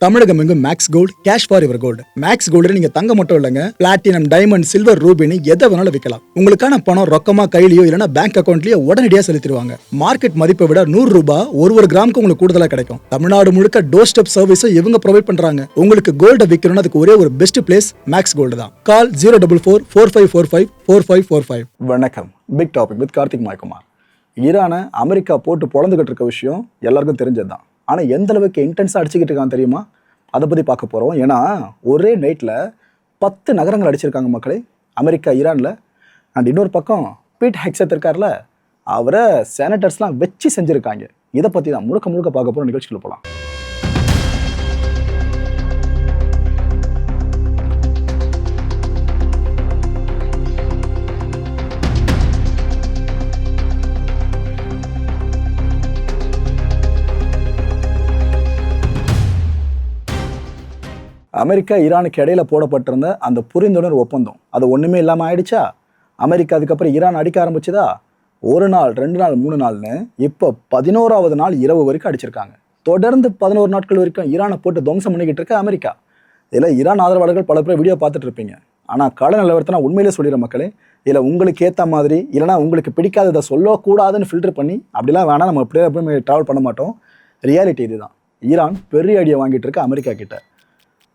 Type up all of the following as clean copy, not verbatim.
தமிழகம் எங்கும் Max Gold, cash for your gold. Max Gold நீங்க தங்க மட்டும் இல்லைங்க, பிளாட்டினம், டைமண்ட், சில்வர், ரூபினி எதை வேணாலும் விற்கலாம். உங்களுக்கான பணம் ரொக்கமா கையிலயோ இல்லைன்னா பேங்க் அக்கௌண்ட்லயோ உடனடியாக செலுத்திடுவாங்க. மார்க்கெட் மதிப்பை விட 100 ரூபாய் ஒரு கிராமுக்கு உங்களுக்கு கூடுதலாக கிடைக்கும். தமிழ்நாடு முழுக்க டோர் ஸ்டெப் சர்வீஸும் இவங்க ப்ரொவைட் பண்றாங்க. உங்களுக்கு கோல்ட விற்கணும்னு அதுக்கு ஒரே ஒரு பெஸ்ட் பிளேஸ் மேக்ஸ் கோல்டு தான். கால் 04445454545. வணக்கம். Big topic with Karthik Mayakumar. ஈரானை அமெரிக்கா போட்டு பொழந்துகிட்டு இருக்க விஷயம் எல்லாருக்கும் தெரிஞ்சது தான். ஆனால் எந்த அளவுக்கு இன்டென்ஸாக அடிச்சுக்கிட்டு இருக்கான்னு தெரியுமா? அதை பற்றி பார்க்க போகிறோம். ஏன்னா ஒரே நைட்டில் 10 நகரங்கள் அடிச்சிருக்காங்க மக்களே, அமெரிக்கா ஈரானில். அண்ட் இன்னொரு பக்கம் ஹெக்ஸெத் இருக்கார்ல, அவரை சேனட்டர்ஸ்லாம் வச்சு செஞ்சுருக்காங்க. இதை பற்றி தான் முழுக்க பார்க்க போகிறோம். நிகழ்ச்சிக்குள்ள போகலாம். அமெரிக்கா ஈரானுக்கு இடையில போடப்பட்டிருந்த அந்த புரிந்துணர்வு ஒப்பந்தம் அது ஒன்றுமே இல்லாமல் ஆயிடுச்சா? அமெரிக்கா அதுக்கப்புறம் ஈரான் அடிக்க ஆரம்பிச்சுதா? 1 நாள் 2 நாள் 3 நாள்னு இப்போ 11வது நாள் இரவு வரைக்கும் அடிச்சிருக்காங்க. தொடர்ந்து 11 நாட்கள் வரைக்கும் ஈரானை போட்டு துவம்சம் பண்ணிக்கிட்டு இருக்க அமெரிக்கா. இதில் ஈரான் ஆதரவாளர்கள் பல பேர் வீடியோ பார்த்துட்டு இருப்பீங்க. ஆனால் கள நிலவரத்தை உண்மையிலே சொல்லிடுற மக்களே, இல்லை உங்களுக்கு ஏற்ற மாதிரி இல்லைனா உங்களுக்கு பிடிக்காததை சொல்லக்கூடாதுன்னு ஃபில்டர் பண்ணி அப்படிலாம் வேணாம், நம்ம அப்படியே எப்பவுமே ட்ராவல் பண்ண மாட்டோம். ரியாலிட்டி இதுதான். ஈரான் பெரிய அடியை வாங்கிட்டு இருக்க அமெரிக்கா கிட்ட.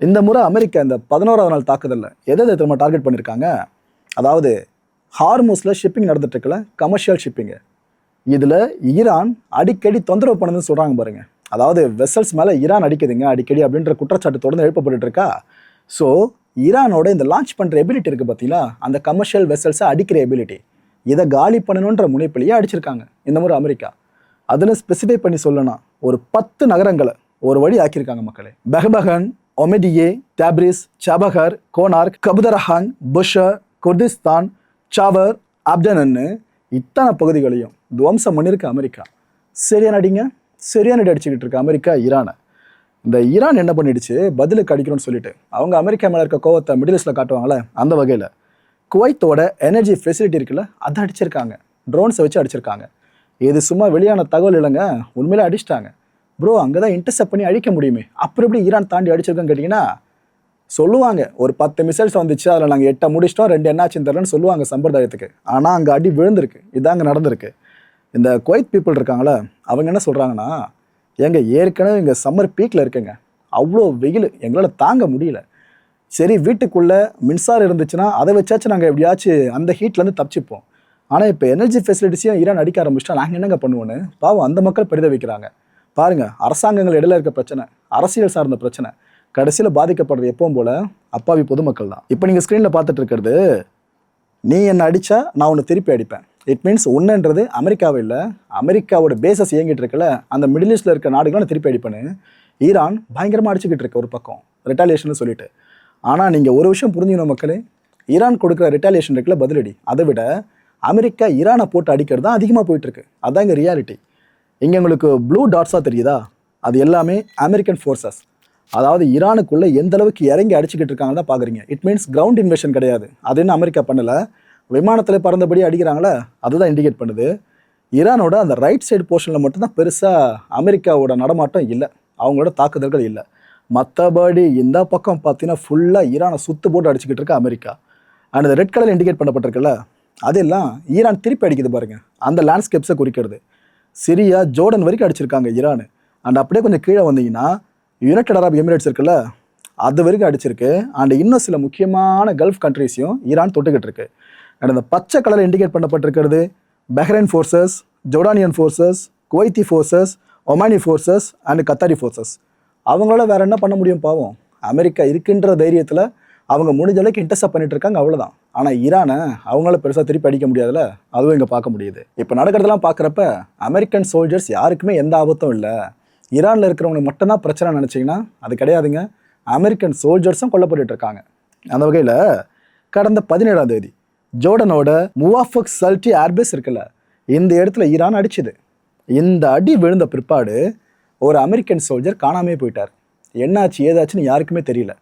இந்த முறை அமெரிக்கா இந்த 11வது நாள் தாக்குதலில் எதை திரும்ப டார்கெட் பண்ணியிருக்காங்க? அதாவது ஹார்மூஸில் ஷிப்பிங் நடந்துட்டு இருக்கல, கமர்ஷியல் ஷிப்பிங்கு. இதில் ஈரான் அடிக்கடி தொந்தரவு பண்ணுதுன்னு சொல்கிறாங்க பாருங்க. அதாவது வெசல்ஸ் மேலே ஈரான் அடிக்குதுங்க அடிக்கடி அப்படின்ற குற்றச்சாட்டு தொடர்ந்து எழுப்பப்பட்டு இருக்கா. ஸோ ஈரானோட இந்த லான்ச் பண்ணுற எபிலிட்டி இருக்குது பார்த்தீங்களா, அந்த கமர்ஷியல் வெசல்ஸை அடிக்கிற எபிலிட்டி, இதை காலி பண்ணணுன்ற முனைப்பிலேயே அடிச்சிருக்காங்க இந்த முறை அமெரிக்கா. அதில் ஸ்பெசிஃபை பண்ணி சொல்லணும், ஒரு 10 நகரங்களை ஒரு வழி ஆக்கியிருக்காங்க மக்களே. பெஹ்பகன், ஒமெடியே, டேப்ரிஸ், சபஹர், கோனார்க், கபுதரஹான், புஷர், குர்திஸ்தான், சாவர், அப்டனன்னு இத்தனை பகுதிகளையும் துவம்சம் பண்ணியிருக்க அமெரிக்கா. சரியான அடி அடிச்சுக்கிட்டு இருக்க அமெரிக்கா ஈரானை. இந்த ஈரான் என்ன பண்ணிடுச்சு, பதிலுக்கு அடிக்கணும்னு சொல்லிட்டு அவங்க அமெரிக்கா மேலே இருக்க கோவத்தை மிடில் ஈஸ்டில் காட்டுவாங்களே, அந்த வகையில் குவைத்தோட எனர்ஜி ஃபெசிலிட்டி இருக்குல்ல, அதை அடிச்சிருக்காங்க. ட்ரோன்ஸை வச்சு அடிச்சிருக்காங்க. இது சும்மா வெளியான தகவல் இல்லைங்க, உண்மையிலே அடிச்சிட்டாங்க. ப்ரோ அங்கே தான் இன்டர்செப்ட் பண்ணி அழிக்க முடியுமே, அப்புறம் எப்படி ஈரான் தாண்டி அடிச்சிருக்கோன்னு கேட்டிங்கன்னா சொல்லுவாங்க. ஒரு 10 மிசைல்ஸ் வந்துச்சு, அதில் நாங்கள் 8 முடிச்சிட்டோம், 2 என்னாச்சுன்னு தெரியலன்னு சொல்லுவாங்க சம்பிரதாயத்துக்கு. ஆனால் அங்கே அடி விழுந்திருக்கு. இதாங்க நடந்திருக்கு. இந்த குவைத் பீப்புள் இருக்காங்களே, அவங்க என்ன சொல்கிறாங்கன்னா, ஏற்கனவே இங்கே சம்மர் பீக்கில் இருக்குங்க, அவ்வளோ வெயில் எங்களால் தாங்க முடியல. சரி வீட்டுக்குள்ளே மின்சாரம் இருந்துச்சுன்னா அதை வச்சாச்சும் நாங்கள் எப்படியாச்சும் அந்த ஹீட்லேருந்து தப்பிச்சுப்போம். ஆனால் இப்போ எனர்ஜி ஃபெசிலிட்டிஸையும் ஈரான் அடிக்க ஆரம்பிச்சிட்டா நாங்கள் என்னங்க பண்ணுவோன்னு பாவம் அந்த மக்கள் பரிதவிக்கிறாங்க. பாருங்க, அரசாங்கங்கள் இடையில இருக்க பிரச்சனை, அரசியல் சார்ந்த பிரச்சனை, கடைசியில் பாதிக்கப்படுறது எப்பவும் போல அப்பாவி பொதுமக்கள் தான். இப்போ நீங்கள் ஸ்க்ரீனில் பார்த்துட்டு இருக்கிறது, நீ என்னை அடித்தா நான் உன்னை திருப்பி அடிப்பேன். இட் மீன்ஸ் ஒன்றுன்றது அமெரிக்காவை இல்லை, அமெரிக்காவோட பேசஸ் இயங்கிட்டு இருக்கல அந்த மிடில் ஈஸ்டில் இருக்க நாடுகளை திருப்பி அடிப்பேன்னு ஈரான் பயங்கரமாக அடிச்சுக்கிட்டு இருக்க ஒரு பக்கம் ரிட்டாலியேஷன் சொல்லிட்டு. ஆனால் நீங்கள் ஒரு விஷயம் புரிஞ்சுக்கணும் மக்களே, ஈரான் கொடுக்குற ரிட்டாலியேஷன் இருக்குல்ல பதிலடி, அதை விட அமெரிக்கா ஈரானை போட்டு அடிக்கிறது தான் அதிகமாக போயிட்டுருக்கு. அதுதான் இங்கே ரியாலிட்டி. இங்கே உங்களுக்கு ப்ளூ டாட்ஸாக தெரியுதா, அது எல்லாமே அமெரிக்கன் ஃபோர்ஸஸ். அதாவது ஈரானுக்குள்ளே எந்த அளவுக்கு இறங்கி அடிச்சுக்கிட்டு இருக்காங்க தான் பார்க்குறீங்க. இட் மீன்ஸ் கிரவுண்ட் இன்வேஷன் கிடையாது, அது இன்னும் அமெரிக்கா பண்ணலை. விமானத்தில் பறந்தபடி அடிக்கிறாங்களே, அதுதான் இண்டிகேட் பண்ணுது. ஈரானோட அந்த ரைட் சைடு போர்ஷனில் மட்டும்தான் பெருசாக அமெரிக்காவோட நடமாட்டம் இல்லை, அவங்களோட தாக்குதல்கள் இல்லை. மற்றபடி இந்த பக்கம் பார்த்தீங்கன்னா ஃபுல்லாக ஈரானை சுற்று போட்டு அடிச்சுக்கிட்டு இருக்க அமெரிக்கா. அண்ட் இந்த ரெட் கலர் இண்டிகேட் பண்ணப்பட்டிருக்குல்ல, அதெல்லாம் ஈரான் திருப்பி அடிக்குது பாருங்கள், அந்த லேண்ட்ஸ்கேப்ஸை குறிக்கிறது. சிரியா, ஜோர்டன் வரைக்கும் அடிச்சிருக்காங்க ஈரான். அண்ட் அப்படியே கொஞ்சம் கீழே வந்தீங்கன்னா யுனைடெட் அரப் எமிரேட்ஸ் இருக்குல்ல, அது வரைக்கும் அடிச்சிருக்கு. அண்ட் இன்னும் சில முக்கியமான கல்ஃப் கண்ட்ரீஸையும் ஈரான் தொட்டுக்கிட்டு இருக்கு. அண்ட் அந்த பச்சை கலர் இண்டிகேட் பண்ணப்பட்டிருக்கிறது Bahrain forces, Jordanian forces, Kuwaiti forces, Omani forces and Qatari forces. அவங்களால வேற என்ன பண்ண முடியும் பாவம், அமெரிக்கா இருக்குன்ற தைரியத்தில் அவங்க முடிஞ்ச அளவுக்கு இன்டர்செப்ட் பண்ணிட்டு இருக்காங்க, அவ்வளோதான். ஆனால் ஈரானை அவங்களால பெருசாக திருப்பி அடிக்க முடியாதுல்ல, அதுவும் இங்கே பார்க்க முடியுது. இப்போ நடக்கிறதெல்லாம் பார்க்குறப்ப அமெரிக்கன் சோல்ஜர்ஸ் யாருக்குமே எந்த ஆபத்தும் இல்லை, ஈரானில் இருக்கிறவங்களுக்கு மட்டும்தான் பிரச்சனை நினச்சிங்கன்னா அது கிடையாதுங்க. அமெரிக்கன் சோல்ஜர்ஸும் கொல்லப்பட்டு இருக்காங்க. அந்த வகையில் கடந்த 17ஆம் தேதி ஜோர்டனோட முவாஃபக் சல்டி ஏர்பேஸ் இருக்குல்ல, இந்த இடத்துல ஈரான் அடிச்சுது. இந்த அடி விழுந்த பிற்பாடு ஒரு அமெரிக்கன் சோல்ஜர் காணாமே போயிட்டார். என்னாச்சு ஏதாச்சுன்னு யாருக்குமே தெரியல.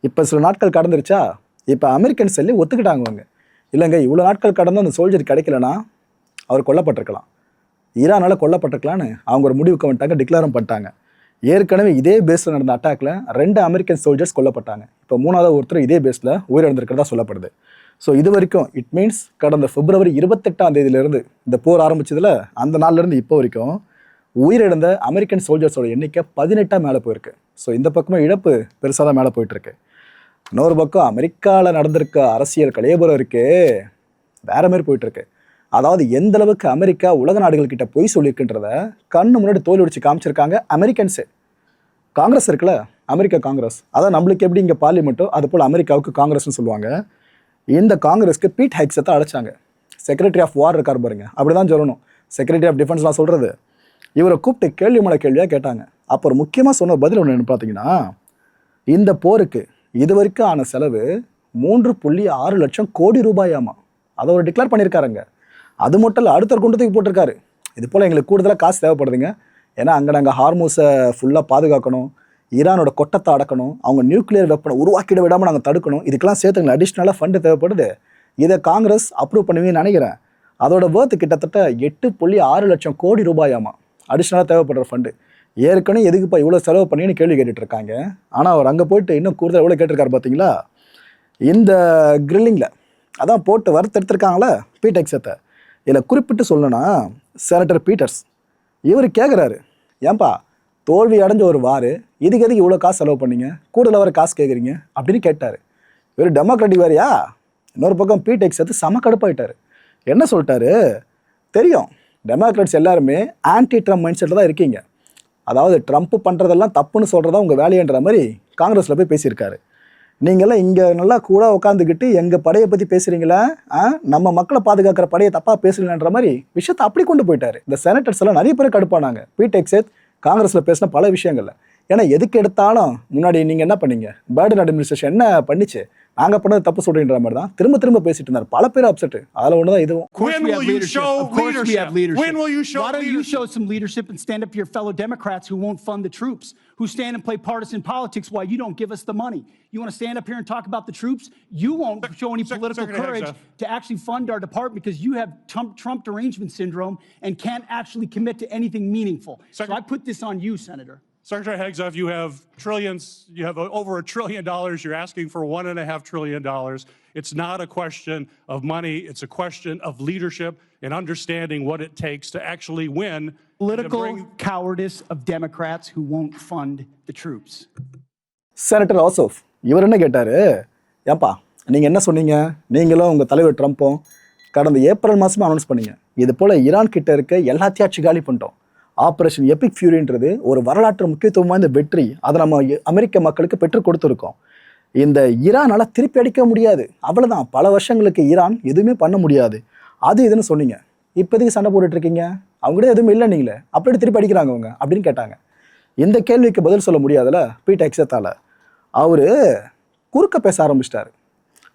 இப்போ சில நாட்கள் கடந்துருச்சா, இப்போ அமெரிக்கன் சொல்லி ஒத்துக்கிட்டாங்க அவங்க, இல்லைங்க இவ்வளோ நாட்கள் கடந்து அந்த சோல்ஜர் கிடைக்கலனா அவர் கொல்லப்பட்டிருக்கலாம், ஈரானால் கொல்லப்பட்டிருக்கலான்னு அவங்க ஒரு முடிவுக்கு வந்துட்டாங்க, டிக்ளேரும் பண்ணிட்டாங்க. ஏற்கனவே இதே பேஸில் நடந்த அட்டாக்ல 2 அமெரிக்கன் சோல்ஜர்ஸ் கொல்லப்பட்டாங்க. இப்போ 3வது ஒருத்தர் இதே பேஸில் உயிரிழந்திருக்கிறதா சொல்லப்படுது. ஸோ இது வரைக்கும் இட் மீன்ஸ் கடந்த பிப்ரவரி 28ஆம் தேதியிலிருந்து இந்த போர் ஆரம்பிச்சதுல அந்த நாள்லேருந்து இப்போ வரைக்கும் உயிரிழந்த அமெரிக்கன் சோல்ஜர்ஸோட எண்ணிக்கை 18 மேலே போயிருக்கு. ஸோ இந்த பக்கமே இழப்பு பெருசாக தான் மேலே போயிட்டுருக்கு. இன்னொரு பக்கம் அமெரிக்காவில் நடந்திருக்க அரசியல் கலையபுரம் இருக்கே வேற மாதிரி போயிட்டுருக்கு. அதாவது எந்த அளவுக்கு அமெரிக்கா உலக நாடுகள் கிட்ட பொய் சொல்லியிருக்குன்றத கண்ணு முன்னாடி தோல் உடிச்சு காமிச்சிருக்காங்க அமெரிக்கன்ஸு. காங்கிரஸ் இருக்குல்ல, அமெரிக்கா காங்கிரஸ், அதான் நம்மளுக்கு எப்படி இங்கே பார்லிமெண்ட்டோ அது போல் அமெரிக்காவுக்கு காங்கிரஸ்னு சொல்லுவாங்க. இந்த காங்கிரஸ்க்கு பீட் ஹெக்ஸத்தை அழைச்சாங்க. செக்ரட்டரி ஆஃப் வார் இருக்கார் பாருங்க, அப்படி தான் சொல்லணும். செக்ரட்டரி ஆஃப் டிஃபென்ஸ்லாம் சொல்கிறது. இவரை கூப்பிட்டு கேள்வி மேலே கேள்வியாக கேட்டாங்க. அப்புறம் முக்கியமாக சொன்ன பதில் ஒன்று பார்த்தீங்கன்னா, இந்த போருக்கு இது வரைக்கும் ஆன செலவு 3.6 லட்சம் கோடி ரூபாயாமா. அதை அவர் டிக்ளேர் பண்ணியிருக்காருங்க. அது மட்டும் இல்லை, அடுத்த குண்டத்துக்கு போட்டிருக்காரு. இது போல் எங்களுக்கு கூடுதலாக காசு தேவைப்படுதுங்க. ஏன்னா அங்கே நாங்கள் ஹார்மோஸை ஃபுல்லாக பாதுகாக்கணும், ஈரானோட கொட்டத்தை அடக்கணும், அவங்க நியூக்ளியர் வெப்பனை உருவாக்கிட விடாமல் நாங்கள் தடுக்கணும். இதுக்கெல்லாம் சேர்த்து எங்களுக்கு அடிஷ்னலாக ஃபண்டு தேவைப்படுது. இதை காங்கிரஸ் அப்ரூவ் பண்ணுவீங்கன்னு நினைக்கிறேன். அதோட வேர்த்து கிட்டத்தட்ட 8.6 லட்சம் கோடி ரூபாயாமா அடிஷ்னலாக தேவைப்படுற ஃபண்டு. ஏற்கனவே எதுக்குப்பா இவ்வளோ செலவு பண்ணின்னு கேள்வி கேட்டுட்டு இருக்காங்க. ஆனால் அவர் அங்கே போயிட்டு இன்னும் கூடுதல் எவ்வளோ கேட்டிருக்காரு பார்த்தீங்களா? இந்த கிரில்லிங்கில் அதான் போட்டு வறுத்தெடுத்துருக்காங்களே பீட் ஹெக்ஸத்தை. இதில் குறிப்பிட்டு சொல்லணும்னா செனட்டர் பீட்டர்ஸ் இவர் கேட்குறாரு, ஏன்பா தோல்வி அடைஞ்ச ஒரு வார் இதுக்கு எதுக்கு இவ்வளோ காசு செலவு பண்ணீங்க, கூடுதலாக வர காசு கேட்குறீங்க அப்படின்னு கேட்டார். இவர் டெமோக்ராட்டிக் வேறையா? இன்னொரு பக்கம் பீட் ஹெக்ஸத்து செம கடுப்பாயிட்டார். என்ன சொல்லிட்டாரு தெரியும், டெமோக்ராட்ஸ் எல்லாருமே ஆன்டி ட்ரம்ப் மைண்ட் செட்டில் தான் இருக்கீங்க. அதாவது ட்ரம்ப் பண்ணுறதெல்லாம் தப்புன்னு சொல்கிறதா உங்கள் வேலையன்ற மாதிரி காங்கிரஸில் போய் பேசியிருக்காரு. நீங்களாம் இங்கே நல்லா கூட உட்காந்துக்கிட்டு எங்கள் படையை பற்றி பேசுகிறீங்களா, நம்ம மக்களை பாதுகாக்கிற படையை தப்பாக பேசுறீங்கன்ற மாதிரி விஷயத்தை அப்படி கொண்டு போயிட்டாரு. இந்த செனட்டர்ஸ் எல்லாம் நிறைய பேர் கடுப்பானாங்க பீட் ஹெக்ஸெத் காங்கிரஸில் பேசின பல விஷயங்கள்ல. ஏன்னா எதுக்கு எடுத்தாலும் முன்னாடி நீங்கள் என்ன பண்ணீங்க, பைடன் அட்மினிஸ்ட்ரேஷன் என்ன பண்ணிச்சு, நாங்கள் பண்ணது தப்பு சொல்றீன்ற மாதிரி தான் திரும்ப திரும்ப பேசிட்டு இருந்தார். பல பேர் அப்செட். அதில் ஒன்று தான் இதுவும். When will you show leadership? When will you show leadership? Why don't you show some leadership and stand up to your fellow Democrats who won't fund the troops, who stand and play partisan politics while you don't give us the money? You want to stand up here and talk about the troops? You won't show any political courage to actually fund our department because you have Trump derangement syndrome and can't actually commit to anything meaningful. So I put this on you, Senator. Secretary Hegseth, you have trillions, you have over $1 trillion. You're asking for $1.5 trillion. It's not a question of money. It's a question of leadership and understanding what it takes to actually win. Political cowardice of Democrats who won't fund the troops. Senator Ossoff இவர் என்ன கேட்டார், ஏப்பா நீங்கள் என்ன சொன்னீங்க, நீங்களும் உங்கள் தலைவர் ட்ரம்ப்பும் கடந்த ஏப்ரல் மாதமே அனௌன்ஸ் பண்ணீங்க, இது போல் ஈரான் கிட்ட இருக்க எல்லாத்தையும் ஆட்சி காலி பண்ணிட்டோம், ஆப்ரேஷன் எபிக் ஃபியூரின்றது ஒரு வரலாற்று முக்கியத்துவம் வாய்ந்த வெற்றி, அதை நம்ம அமெரிக்க மக்களுக்கு பெற்றுக் கொடுத்துருக்கோம், இந்த ஈரானால் திருப்பி அடிக்க முடியாது, அவ்வளோதான், பல வருஷங்களுக்கு ஈரான் எதுவுமே பண்ண முடியாது, அது இதுன்னு சொன்னீங்க, இப்போதைக்கு சண்டை போட்டுட்ருக்கீங்க, அவங்ககிட்ட எதுவுமே இல்லை, நீங்களே அப்படி திருப்பி அடிக்கிறாங்க அவங்க அப்படின்னு கேட்டாங்க. இந்த கேள்விக்கு பதில் சொல்ல முடியாதுல்ல பீட் ஹெக்ஸத்தால். அவர் குறுக்க பேச ஆரம்பிச்சிட்டாரு.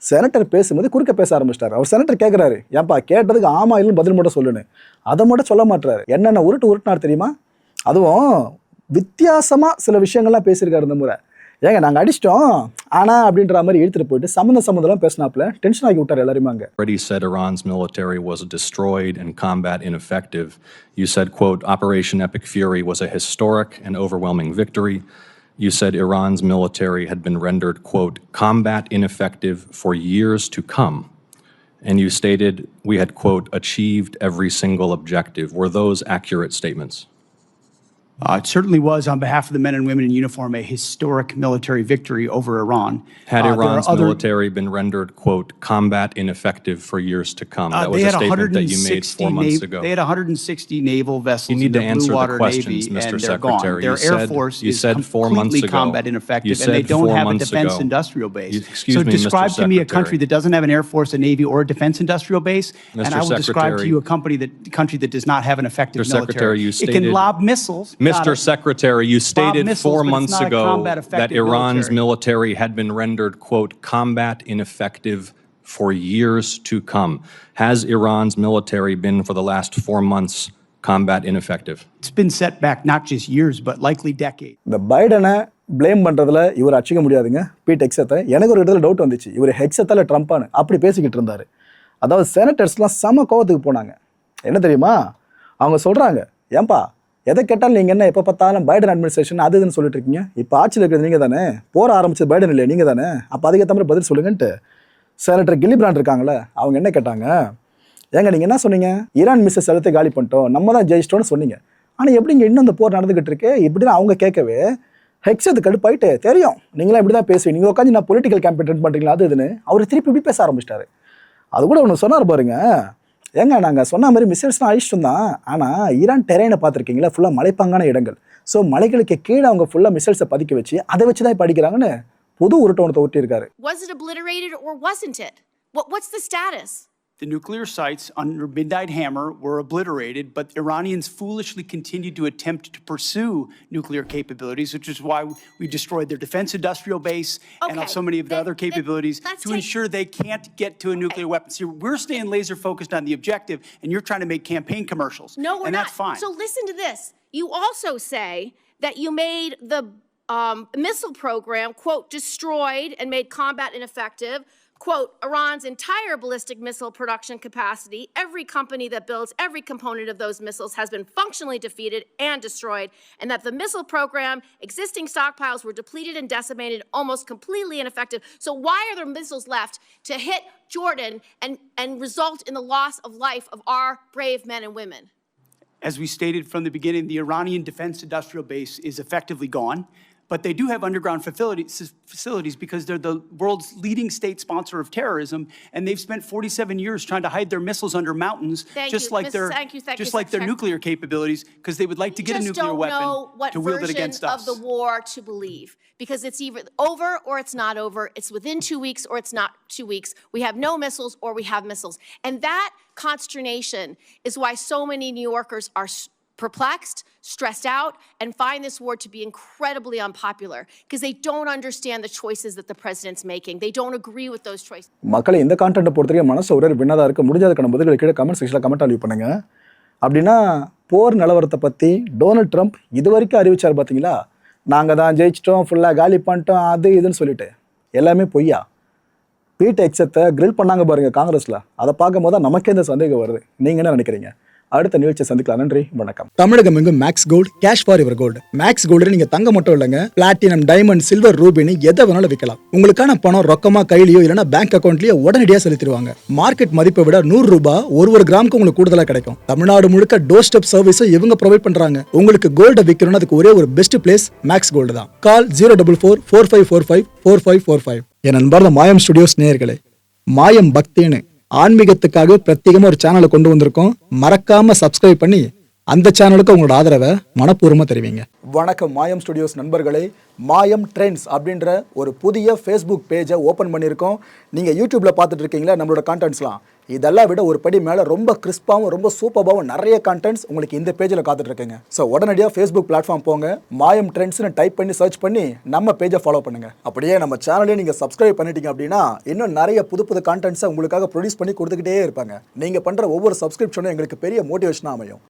செனட்டர் பேசும்போது குறுக்க பேச ஆரம்பிச்சிட்டாரு. அவர் செனட்டர் கேட்குறாரு, ஏன்பா கேட்டதுக்கு ஆமா இல்லைன்னு பதில் மட்டும் சொல்லுன்னு. அதை மட்டும் சொல்ல மாட்டாரு. என்னென்ன உருட்டுனார் தெரியுமா? அதுவும் வித்தியாசமாக சில விஷயங்கள்லாம் பேசியிருக்காரு இந்த முறை. ஏங்க நாங்கள் அடிச்சிட்டோம் ஆனால் அப்படின்ற மாதிரி எடுத்துகிட்டு போயிட்டு சம்மந்தம்லாம் பேசினாப்புல டென்ஷன் ஆகி விட்டார் எல்லாருமே அங்கே. Already said Iran's military was destroyed and combat ineffective. You said, quote, Operation Epic Fury was a historic and overwhelming victory. You said Iran's military had been rendered, quote, combat ineffective for years to come. And you stated we had, quote, achieved every single objective. Were those accurate statements? It certainly was, on behalf of the men and women in uniform, a historic military victory over Iran. Had Iran's military been rendered, quote, combat ineffective for years to come? That was a statement that you made 4 months ago. They had 160 naval vessels you need in the to Blue Water questions, Navy, Mr. and they're Secretary. gone. Their Air Force you is said 4 months completely ago. combat ineffective, you and they don't have a 4 defense ago. industrial base. Excuse so me, describe Mr. to me a Secretary. country that doesn't have an Air Force, a Navy, or a defense industrial base, Mr. and I will describe to you a country that does not have an effective Mr. Secretary, military. you It can stated- lob missiles. Mr. Secretary, you stated missiles, 4 but it's months not a ago combat-effective that Iran's military. military had been rendered, quote, combat ineffective for years to come. Has Iran's military been, for the last 4 months, combat ineffective? It's been set back not just years, but likely decades. இந்த பைடனை blame பண்ணுறதுல இவர் அச்சிக்க முடியாதுங்க beat ஹெக்ஸத்தை. எனக்கு ஒரு இடத்துல doubt வந்துச்சு, இவர் ஹெக்ஸத்தால் ட்ரம்ப்பானு அப்படி பேசிக்கிட்டு இருந்தார். அதாவது செனட்டர்ஸ்லாம் செம கோவத்துக்கு போனாங்க. என்ன தெரியுமா அவங்க சொல்கிறாங்க, ஏன்பா எதை கேட்டாலும் நீங்கள் என்ன எப்போ பார்த்தாலும் பைடன் அட்மினிஸ்ட்ரேஷன் அது இதுன்னு சொல்லிட்டு இருக்கீங்க. இப்போ ஆட்சியில் இருக்கிறது நீங்கள் தானே, போற ஆரம்பிச்சது பைடன் இல்லையா நீங்கள் தானே, அப்போ அதுக்கேற்ற மாதிரி பதில் சொல்லுங்கன்ட்டு செனட்டர் கில்லிபிராண்ட் இருக்காங்களே அவங்க என்ன கேட்டாங்க, ஏங்க நீங்கள் என்ன சொன்னீங்க, ஈரான் மிஸ்ஸஸ் எல்லாத்தையும் காலி பண்ணிட்டோம், நம்ம தான் ஜெயிச்சிட்டோம்னு சொன்னீங்க, ஆனால் எப்படிங்க இன்னும் இந்த போர் நடந்துகிட்டு இருக்கு இப்படின்னு அவங்க கேட்கவே ஹெக்ஸத் கடுப்பாயிட்டு, தெரியும் நீங்களாம் இப்படி தான் பேசுவீங்க, நீங்கள் உட்காந்து நான் பொலிட்டிக்கல் கேம்பெயின் ரன் பண்ணுறீங்களா அது இதுன்னு அவர் திருப்பி இப்படி பேச ஆரம்பிச்சிட்டாரு. அது கூட ஒன்று சொன்னார் பாருங்க, ஏங்க நாங்கள் சொன்ன மாதிரி மிசைல்ஸ்லாம் அழிச்சிட்டோம் தான், ஆனால் ஈரான் டெரைனை பார்த்துருக்கீங்களா ஃபுல்லாக மலைப்பாங்கான இடங்கள், ஸோ மலைகளுக்கு கீழே அவங்க ஃபுல்லாக மிசைல்ஸை பதுக்கி வச்சு அதை வச்சு தான் இப்போ அடிக்கிறாங்கன்னு புது உருட்டோனத்தை ஒட்டியிருக்காரு. Was it obliterated or wasn't it? What's the status? The nuclear sites under Midnight Hammer were obliterated, but Iranians foolishly continued to attempt to pursue nuclear capabilities, which is why we destroyed their defense industrial base and so many of the other capabilities to ensure they can't get to a nuclear weapon. So we're staying laser focused on the objective, and you're trying to make campaign commercials. No, we're and not. That's fine. So listen to this. You also say that you made the missile program, quote, destroyed and made combat ineffective. Quote, Iran's entire ballistic missile production capacity, every company that builds every component of those missiles has been functionally defeated and destroyed, and that the missile program, existing stockpiles were depleted and decimated, almost completely ineffective. So why are there missiles left to hit Jordan and result in the loss of life of our brave men and women? As we stated from the beginning, the Iranian defense industrial base is effectively gone. But they do have underground facilities because they're the world's leading state sponsor of terrorism, and they've spent 47 years trying to hide their missiles under mountains, just like their nuclear capabilities, because they would like to get a nuclear weapon to wield it against us. Of the war to believe, because it's either over or it's not over. It's within 2 weeks or it's not 2 weeks. We have no missiles or we have missiles, and that consternation is why so many New Yorkers are perplexed, stressed out, and find this war to be incredibly unpopular because they don't understand the choices that the president's making. They don't agree with those choices. மக்களை இந்த கான்டென்ட்டை பொறுத்தவரைக்கும் மனசு ஒரு வினதாக இருக்குது. முடிஞ்சதுக்கான பதில்கள் கீழே comment செக்ஷனில் comment leave பண்ணுங்க. அப்படின்னா போர் நிலவரத்தை பற்றி டொனால்ட் ட்ரம்ப் இது வரைக்கும் அறிவிச்சார் பார்த்தீங்களா, நாங்கள் தான் ஜெயிச்சிட்டோம், ஃபுல்லாக காலி பண்ணிட்டோம், அது இதுன்னு சொல்லிட்டு எல்லாமே பொய்யா. ஹெக்ஸத்தை கிரில் பண்ணாங்க பாருங்க காங்கிரஸில், அதை பார்க்கும் போது நமக்கே இந்த சந்தேகம் வருது. நீங்கள் என்ன நினைக்கிறீங்க? அடுத்த நிகழ்ச்சியை சந்திக்கலாம். நன்றி, வணக்கம். தமிழகம் எங்கும் Max Gold, cash for your gold. Max Gold நீங்க தங்கம் மட்டும் இல்லைங்க, பிளாட்டினம், டைமண்ட், சில்வர், ரூபினி எதை வேணாலும் விற்கலாம். உங்களுக்கான பணம் ரொக்கமா கையிலயோ இல்லைன்னா பேங்க் அக்கௌண்ட்லயோ உடனடியாக செலுத்திடுவாங்க. மார்க்கெட் மதிப்பை விட 100 ரூபாய் ஒரு கிராமுக்கு உங்களுக்கு கூடுதலா கிடைக்கும். தமிழ்நாடு முழுக்க டோர் ஸ்டெப் சர்வீஸை இவங்க ப்ரொவைட் பண்றாங்க. உங்களுக்கு கோல்டை விற்கணும்னு அதுக்கு ஒரே ஒரு பெஸ்ட் பிளேஸ் மேக்ஸ் கோல்டு தான். கால் 04445454545. என் அன்பார்ந்த மாயம் ஸ்டுடியோஸ் நேயர்களே, மாயம் பக்தின்னு ஆன்மீகத்துக்காக பிரத்யேகமா ஒரு சேனலை கொண்டு வந்திருக்கோம். மறக்காம சப்ஸ்கிரைப் பண்ணி அந்த சேனலுக்கு உங்களோட ஆதரவை மனப்பூர்வமாக தெரிவிங்க. வணக்கம் மாயம் ஸ்டுடியோஸ் நண்பர்களே. மாயம் ட்ரெண்ட்ஸ் அப்படின்ற ஒரு புதிய ஃபேஸ்புக் பேஜை ஓப்பன் பண்ணியிருக்கோம். நீங்கள் யூடியூப்பில் பார்த்துட்டு இருக்கீங்களா நம்மளோட கான்டென்ட்ஸ்லாம், இதெல்லாம் விட ஒரு படி மேலே ரொம்ப கிறிஸ்பாகவும் ரொம்ப சூப்பராகவும் நிறைய கான்டென்ட்ஸ் உங்களுக்கு இந்த பேஜில் காத்துட்ருக்குங்க. ஸோ உடனடியாக ஃபேஸ்புக் பிளாட்ஃபார்ம் போங்க, மாயம் ட்ரெண்ட்ஸ்னு டைப் பண்ணி சர்ச் பண்ணி நம்ம பேஜை ஃபாலோ பண்ணுங்கள். அப்படியே நம்ம சேனலையும் நீங்கள் சப்ஸ்கிரைப் பண்ணிட்டீங்க அப்படின்னா இன்னும் நிறைய புது கான்டென்ட்ஸை உங்களுக்காக ப்ரொடியூஸ் பண்ணி கொடுத்துக்கிட்டே இருப்பாங்க. நீங்கள் பண்ணுற ஒவ்வொரு சப்ஸ்கிரிப்ஷனும் எங்களுக்கு பெரிய மோட்டிவேஷனாக அமையும்.